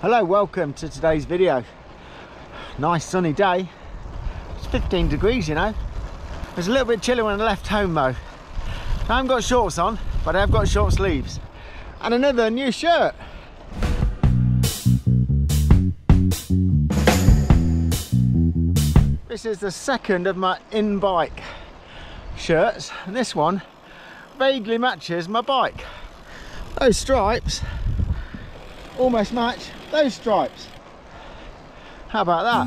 Hello, welcome to today's video. Nice sunny day. It's 15 degrees, you know. It was a little bit chilly when I left home though. I haven't got shorts on, but I have got short sleeves. And another new shirt. This is the second of my in-bike shirts, and this one vaguely matches my bike. Those stripes almost match those stripes. How about that?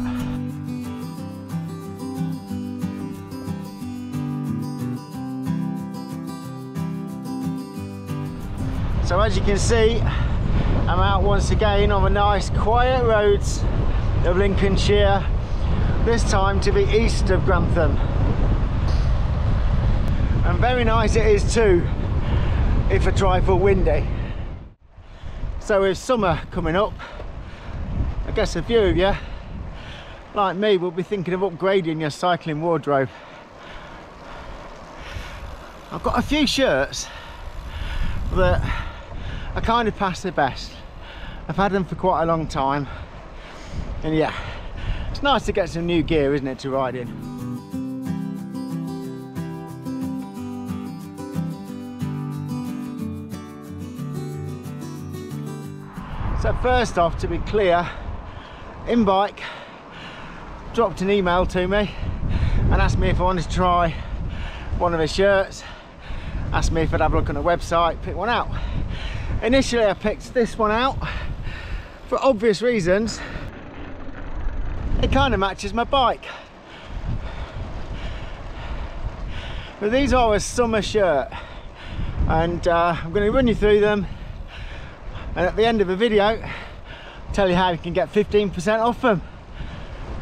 So as you can see, I'm out once again on the nice quiet roads of Lincolnshire, this time to the east of Grantham. And very nice it is too, if a trifle windy. So with summer coming up, I guess a few of you, like me, will be thinking of upgrading your cycling wardrobe. I've got a few shirts that are kind of past their best. I've had them for quite a long time, and yeah, it's nice to get some new gear, isn't it, to ride in. So first off, to be clear, inbike dropped an email to me and asked me if I wanted to try one of his shirts, asked me if I'd have a look on the website, pick one out. Initially I picked this one out for obvious reasons. It kind of matches my bike. But these are a summer shirt, and I'm going to run you through them, and at the end of the video tell you how you can get 15% off them.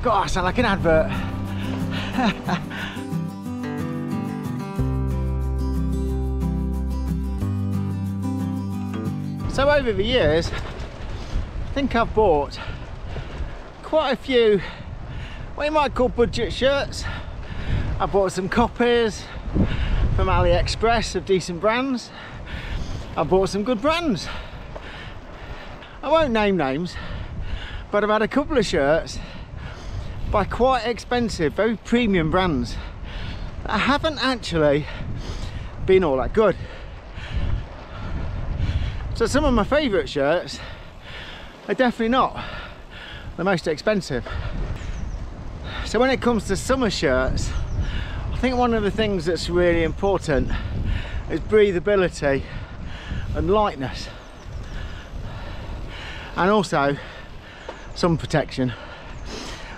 God, I sound like an advert. So over the years, I think I've bought quite a few what you might call budget shirts. I bought some copies from AliExpress of decent brands. I bought some good brands. I won't name names, but I've had a couple of shirts by quite expensive, very premium brands that haven't actually been all that good. So some of my favourite shirts are definitely not the most expensive. So when it comes to summer shirts, I think one of the things that's really important is breathability and lightness, and also sun protection.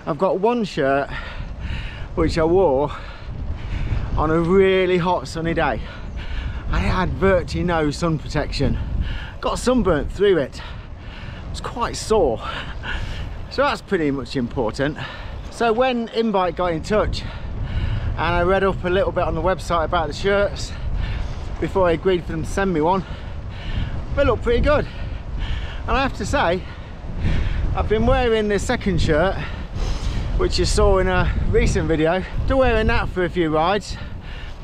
I've got one shirt which I wore on a really hot sunny day. I had virtually no sun protection. Got sunburnt through it. It was quite sore. So that's pretty much important. So when inbike got in touch and I read up a little bit on the website about the shirts before I agreed for them to send me one, they look pretty good. And I have to say, I've been wearing this second shirt, which you saw in a recent video. After wearing that for a few rides,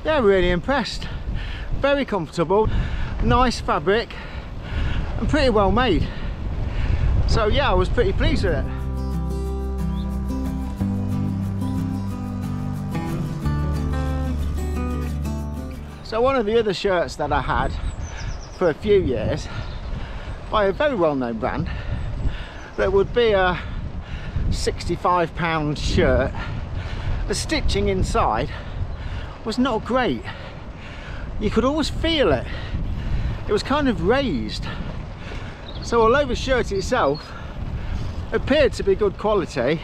yeah, really impressed. Very comfortable, nice fabric, and pretty well made. So yeah, I was pretty pleased with it. So one of the other shirts that I had for a few years by a very well-known brand, that would be a £65 shirt, the stitching inside was not great. You could always feel it. It was kind of raised. So although the shirt itself appeared to be good quality,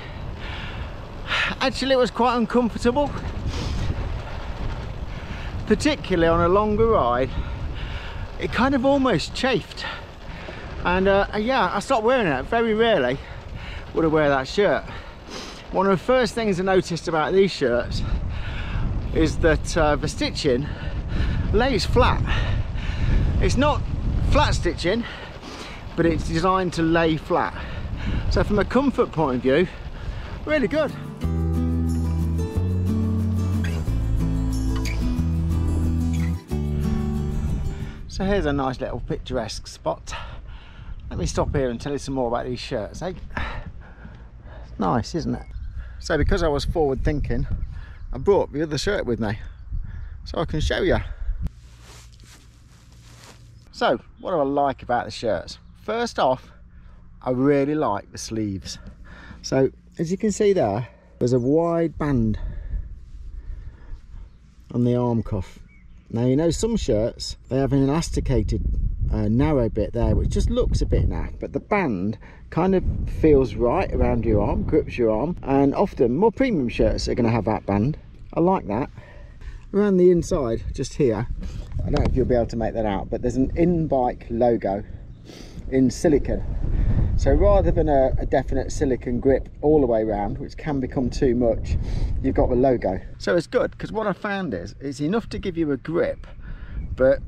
actually it was quite uncomfortable, particularly on a longer ride. It kind of almost chafed. And yeah, I stopped wearing it. Very rarely would I wear that shirt. One of the first things I noticed about these shirts is that the stitching lays flat. It's not flat stitching, but it's designed to lay flat. So from a comfort point of view, really good. So here's a nice little picturesque spot Let me stop here and tell you some more about these shirts, eh? Nice, isn't it? So because I was forward thinking, I brought the other shirt with me so I can show you. So what do I like about the shirts? First off, I really like the sleeves. So as you can see there's a wide band on the arm cuff. Now you know some shirts, they have an elasticated narrow bit there which just looks a bit naff, but the band kind of feels right around your arm, grips your arm, and often more premium shirts are going to have that band. I like that. Around the inside, just here, I don't know if you'll be able to make that out, but there's an inbike logo in silicone. So rather than a definite silicone grip all the way around, which can become too much, you've got the logo. So it's good, because what I found is it's enough to give you a grip, but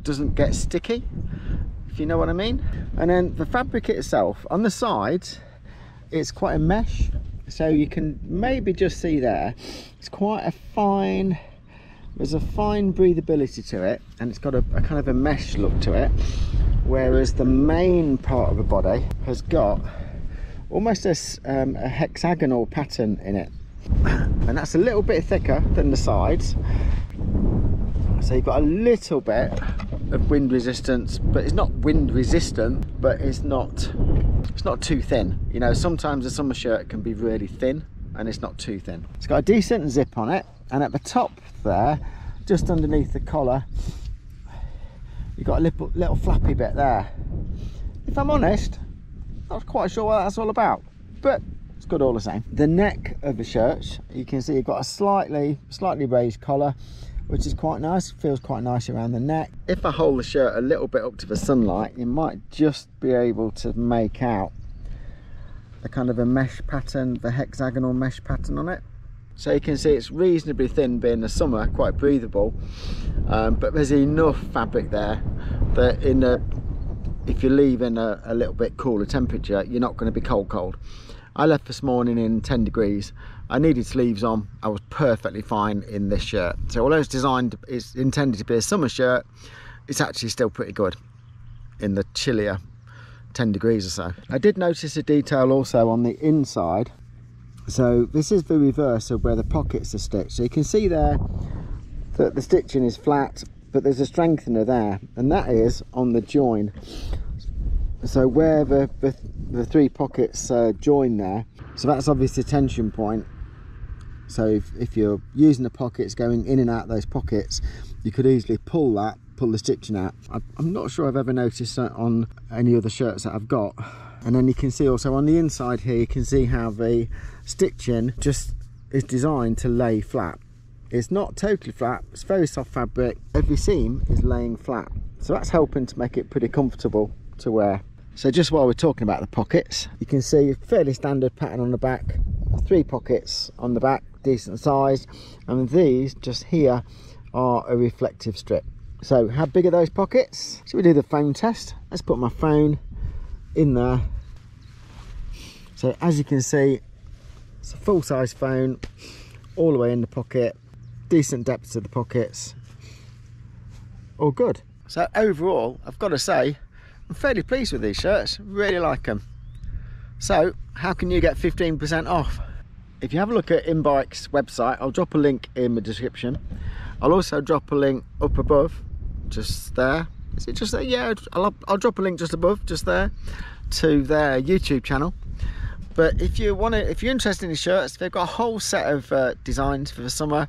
doesn't get sticky, if you know what I mean. And then the fabric itself, on the sides, it's quite a mesh. So you can maybe just see there, it's quite a fine, there's a fine breathability to it, and it's got a kind of a mesh look to it. Whereas the main part of the body has got almost a hexagonal pattern in it, and that's a little bit thicker than the sides, so you've got a little bit of wind resistance, but it's not wind resistant, but it's not too thin. You know, sometimes a summer shirt can be really thin and it's not too thin. It's got a decent zip on it, and at the top there, just underneath the collar, you've got a little flappy bit there. If I'm honest, not quite sure what that's all about, but it's good all the same. The neck of the shirt, you can see you've got a slightly raised collar, which is quite nice. Feels quite nice around the neck. If I hold the shirt a little bit up to the sunlight, you might just be able to make out a kind of a mesh pattern, the hexagonal mesh pattern on it. So you can see it's reasonably thin, being the summer, quite breathable, but there's enough fabric there that if you leave in a little bit cooler temperature, you're not going to be cold. I left this morning in 10 degrees. I needed sleeves on. I was perfectly fine in this shirt. So although it's intended to be a summer shirt, it's actually still pretty good in the chillier 10 degrees or so. I did notice a detail also on the inside. So this is the reverse of where the pockets are stitched. So you can see there that the stitching is flat, but there's a strengthener there, and that is on the join. So where the three pockets join there, so that's obviously the tension point. So if you're using the pockets, going in and out of those pockets, you could easily pull the stitching out. I'm not sure I've ever noticed that on any other shirts that I've got. And then you can see also on the inside here, you can see how the stitching just is designed to lay flat. It's not totally flat, it's very soft fabric. Every seam is laying flat, so that's helping to make it pretty comfortable to wear. So just while we're talking about the pockets, you can see a fairly standard pattern on the back, 3 pockets on the back, decent size, and these just here are a reflective strip. So how big are those pockets? Should we do the phone test? Let's put my phone in there. So as you can see, it's a full-size phone all the way in the pocket, decent depth to the pockets, all good. So overall, I've got to say, I'm fairly pleased with these shirts, really like them. So how can you get 15% off? If you have a look at inbike's website, I'll drop a link in the description. I'll also drop a link up above, just there. Is it just there? Yeah, I'll drop a link just above, just there, to their YouTube channel. But if you're interested in these shirts, they've got a whole set of designs for the summer.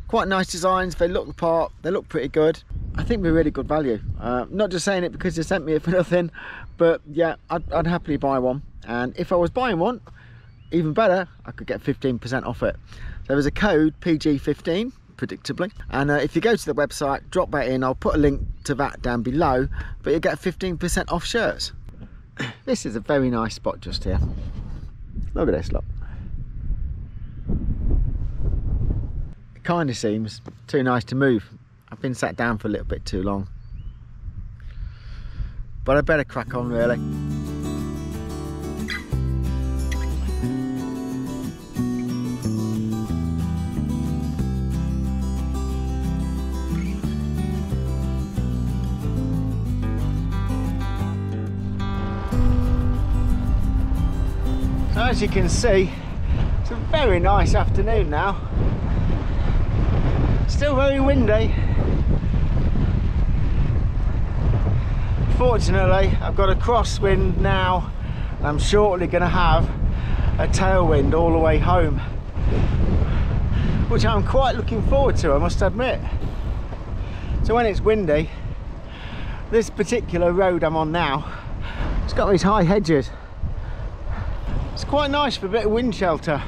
Quite nice designs, they look the part, they look pretty good. I think they're really good value. Not just saying it because they sent me it for nothing, but yeah, I'd happily buy one. And if I was buying one, even better, I could get 15% off it. So there's a code PG15, predictably. And if you go to the website, drop that in, I'll put a link to that down below, but you get 15% off shirts. This is a very nice spot just here. Look at this, look. It kind of seems too nice to move. I've been sat down for a little bit too long. But I better crack on, really. as you can see, it's a very nice afternoon now. Still very windy. Fortunately, I've got a crosswind now, and I'm shortly going to have a tailwind all the way home, which I'm quite looking forward to, I must admit. So when it's windy, this particular road I'm on now, it's got these high hedges. It's quite nice for a bit of wind shelter.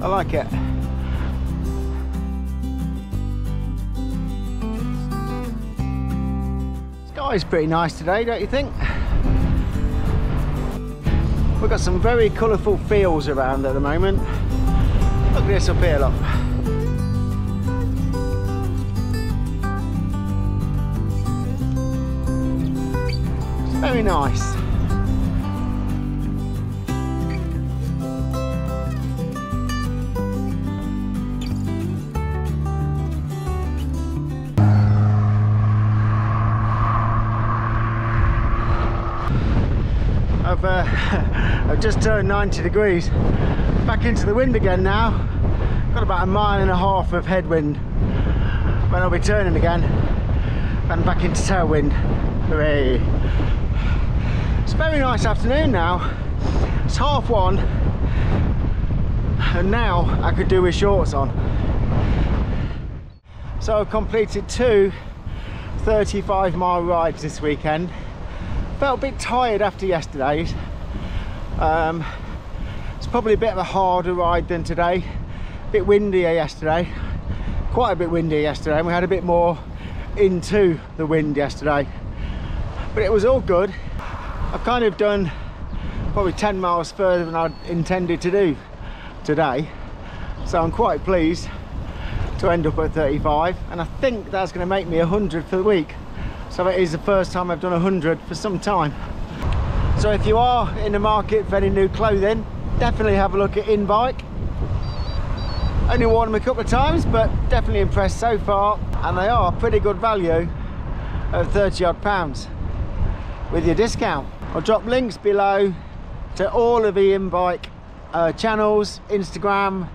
I like it. Sky's pretty nice today, don't you think? We've got some very colourful fields around at the moment. Look at this up here, look. It's very nice. I've just turned 90 degrees, back into the wind again now. Got about 1.5 miles of headwind. Then I'll be turning again and back into tailwind. Hooray! It's a very nice afternoon now. It's 1:30 and now I could do with shorts on. So I've completed 2 35-mile rides this weekend. Felt a bit tired after yesterday's. It's probably a bit of a harder ride than today. A bit windier yesterday, quite a bit windier yesterday, and we had a bit more into the wind yesterday. But it was all good. I've kind of done probably 10 miles further than I intended to do today. So I'm quite pleased to end up at 35, and I think that's going to make me 100 for the week. So it is the first time I've done 100 for some time. So if you are in the market for any new clothing, definitely have a look at InBike. Only worn them a couple of times, but definitely impressed so far, and they are pretty good value at £30 odd with your discount. I'll drop links below to all of the InBike channels, Instagram,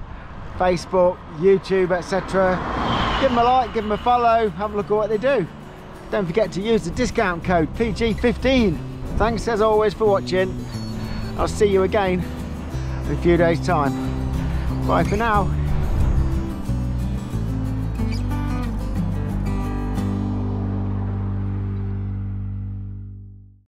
Facebook, YouTube, etc. Give them a like, give them a follow, have a look at what they do. Don't forget to use the discount code PG15. Thanks as always for watching. I'll see you again in a few days' time. Bye for now.